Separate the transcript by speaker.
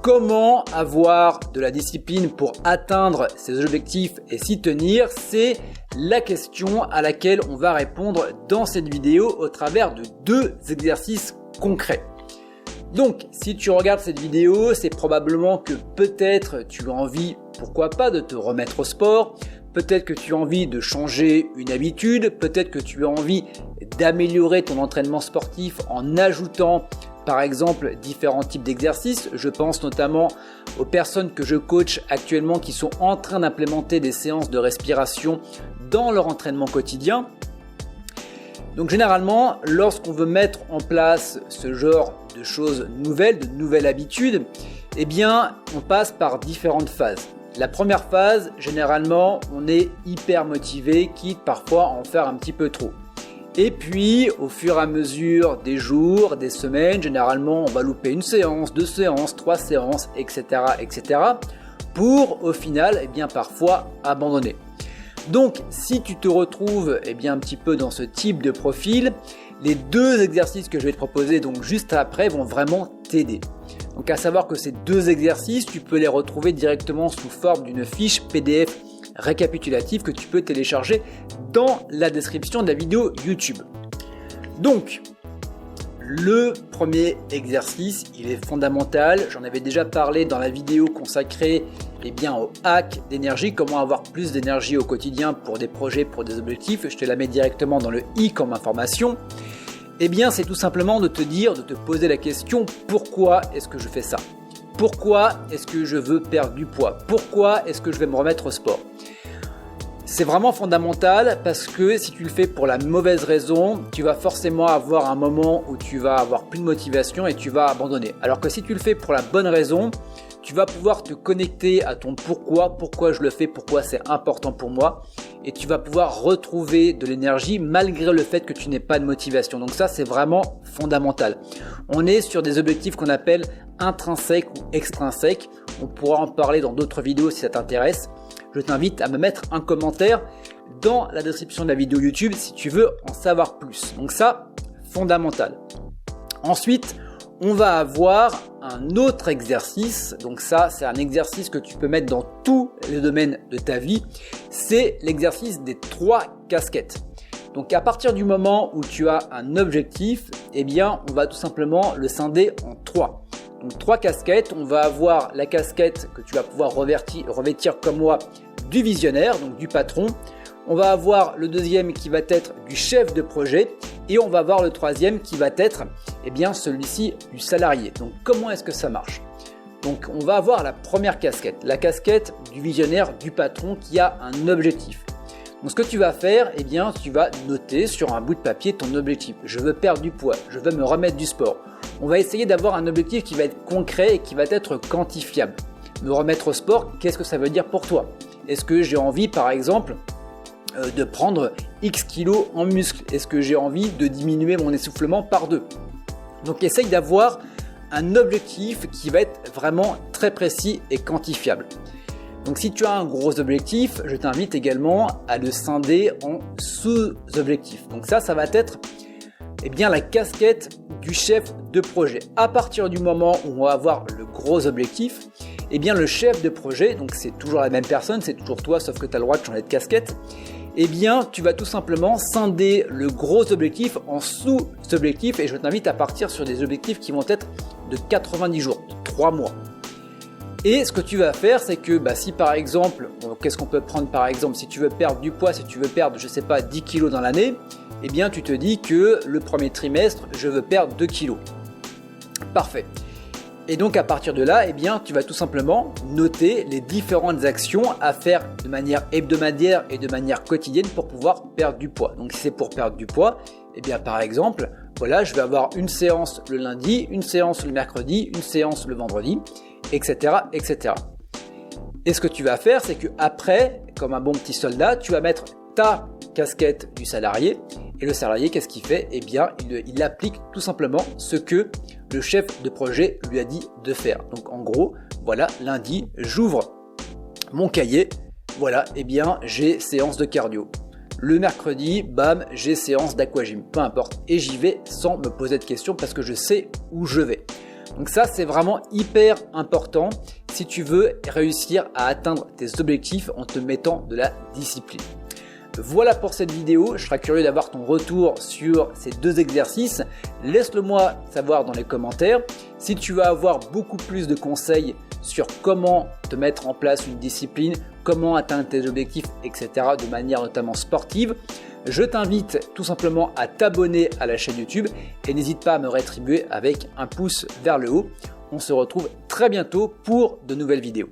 Speaker 1: Comment avoir de la discipline pour atteindre ses objectifs et s'y tenir? C'est la question à laquelle on va répondre dans cette vidéo au travers de 2 exercices concrets. Donc, si tu regardes cette vidéo, c'est probablement que peut-être tu as envie, pourquoi pas, de te remettre au sport. Peut-être que tu as envie de changer une habitude. Peut-être que tu as envie d'améliorer ton entraînement sportif en ajoutant par exemple différents types d'exercices. Je pense notamment aux personnes que je coach actuellement qui sont en train d'implémenter des séances de respiration dans leur entraînement quotidien. Donc généralement, lorsqu'on veut mettre en place ce genre de choses nouvelles, de nouvelles habitudes, eh bien on passe par différentes phases. La première phase, généralement, on est hyper motivé, quitte parfois à en faire un petit peu trop. Et puis, au fur et à mesure des jours, des semaines, généralement, on va louper une séance, 2 séances, 3 séances, etc., etc., pour, au final, eh bien, parfois abandonner. Donc, si tu te retrouves, eh bien, un petit peu dans ce type de profil, les 2 exercices que je vais te proposer, donc juste après, vont vraiment t'aider. Donc, à savoir que ces 2 exercices, tu peux les retrouver directement sous forme d'une fiche PDF récapitulative que tu peux télécharger dans la description de la vidéo YouTube. Donc, le premier exercice, il est fondamental. J'en avais déjà parlé dans la vidéo consacrée au hack d'énergie, comment avoir plus d'énergie au quotidien pour des projets, pour des objectifs. Je te la mets directement dans le i comme information. C'est tout simplement de te dire, de te poser la question, pourquoi est-ce que je fais ça ? Pourquoi est-ce que je veux perdre du poids? Pourquoi est-ce que je vais me remettre au sport? C'est vraiment fondamental parce que si tu le fais pour la mauvaise raison, tu vas forcément avoir un moment où tu vas avoir plus de motivation et tu vas abandonner. Alors que si tu le fais pour la bonne raison, tu vas pouvoir te connecter à ton pourquoi je le fais, pourquoi c'est important pour moi, et tu vas pouvoir retrouver de l'énergie malgré le fait que tu n'aies pas de motivation. Donc ça, c'est vraiment fondamental. On est sur des objectifs qu'on appelle intrinsèques ou extrinsèques. On pourra en parler dans d'autres vidéos si ça t'intéresse. Je t'invite à me mettre un commentaire dans la description de la vidéo YouTube si tu veux en savoir plus. Donc ça, fondamental. Ensuite, on va avoir un autre exercice. Donc ça, c'est un exercice que tu peux mettre dans tous les domaines de ta vie. C'est l'exercice des 3 casquettes. Donc à partir du moment où tu as un objectif, on va tout simplement le scinder en 3. Donc 3 casquettes. On va avoir la casquette que tu vas pouvoir revêtir comme moi du visionnaire, donc du patron. On va avoir le deuxième qui va être du chef de projet et on va avoir le troisième qui va être celui-ci du salarié. Donc comment est-ce que ça marche? Donc on va avoir la première casquette, la casquette du visionnaire, du patron qui a un objectif. Donc ce que tu vas faire, tu vas noter sur un bout de papier ton objectif. Je veux perdre du poids, je veux me remettre du sport. On va essayer d'avoir un objectif qui va être concret et qui va être quantifiable. Me remettre au sport, qu'est-ce que ça veut dire pour toi? Est-ce que j'ai envie par exemple de prendre X kilos en muscle? Est-ce que j'ai envie de diminuer mon essoufflement par 2? Donc essaye d'avoir un objectif qui va être vraiment très précis et quantifiable. Donc si tu as un gros objectif, je t'invite également à le scinder en sous-objectifs. Donc ça va être la casquette du chef de projet. À partir du moment où on va avoir le gros objectif, le chef de projet, donc c'est toujours la même personne, c'est toujours toi sauf que tu as le droit de changer de casquette, tu vas tout simplement scinder le gros objectif en sous-objectifs et je t'invite à partir sur des objectifs qui vont être de 90 jours, de 3 mois. Et ce que tu vas faire, c'est que si par exemple, qu'est-ce qu'on peut prendre par exemple, si tu veux perdre du poids, si tu veux perdre, 10 kilos dans l'année, tu te dis que le premier trimestre, je veux perdre 2 kilos. Parfait. Et donc à partir de là, tu vas tout simplement noter les différentes actions à faire de manière hebdomadaire et de manière quotidienne pour pouvoir perdre du poids. Donc si c'est pour perdre du poids, par exemple, je vais avoir une séance le lundi, une séance le mercredi, une séance le vendredi, etc., etc. Et ce que tu vas faire, c'est que après, comme un bon petit soldat, tu vas mettre ta casquette du salarié. Et le salarié, qu'est-ce qu'il fait? Il applique tout simplement ce que le chef de projet lui a dit de faire. Donc en gros, lundi, j'ouvre mon cahier, j'ai séance de cardio. Le mercredi, bam, j'ai séance d'aquagym, peu importe. Et j'y vais sans me poser de questions parce que je sais où je vais. Donc ça, c'est vraiment hyper important si tu veux réussir à atteindre tes objectifs en te mettant de la discipline. Voilà pour cette vidéo, je serais curieux d'avoir ton retour sur ces 2 exercices. Laisse-le moi savoir dans les commentaires. Si tu veux avoir beaucoup plus de conseils sur comment te mettre en place une discipline, comment atteindre tes objectifs, etc. de manière notamment sportive, je t'invite tout simplement à t'abonner à la chaîne YouTube et n'hésite pas à me rétribuer avec un pouce vers le haut. On se retrouve très bientôt pour de nouvelles vidéos.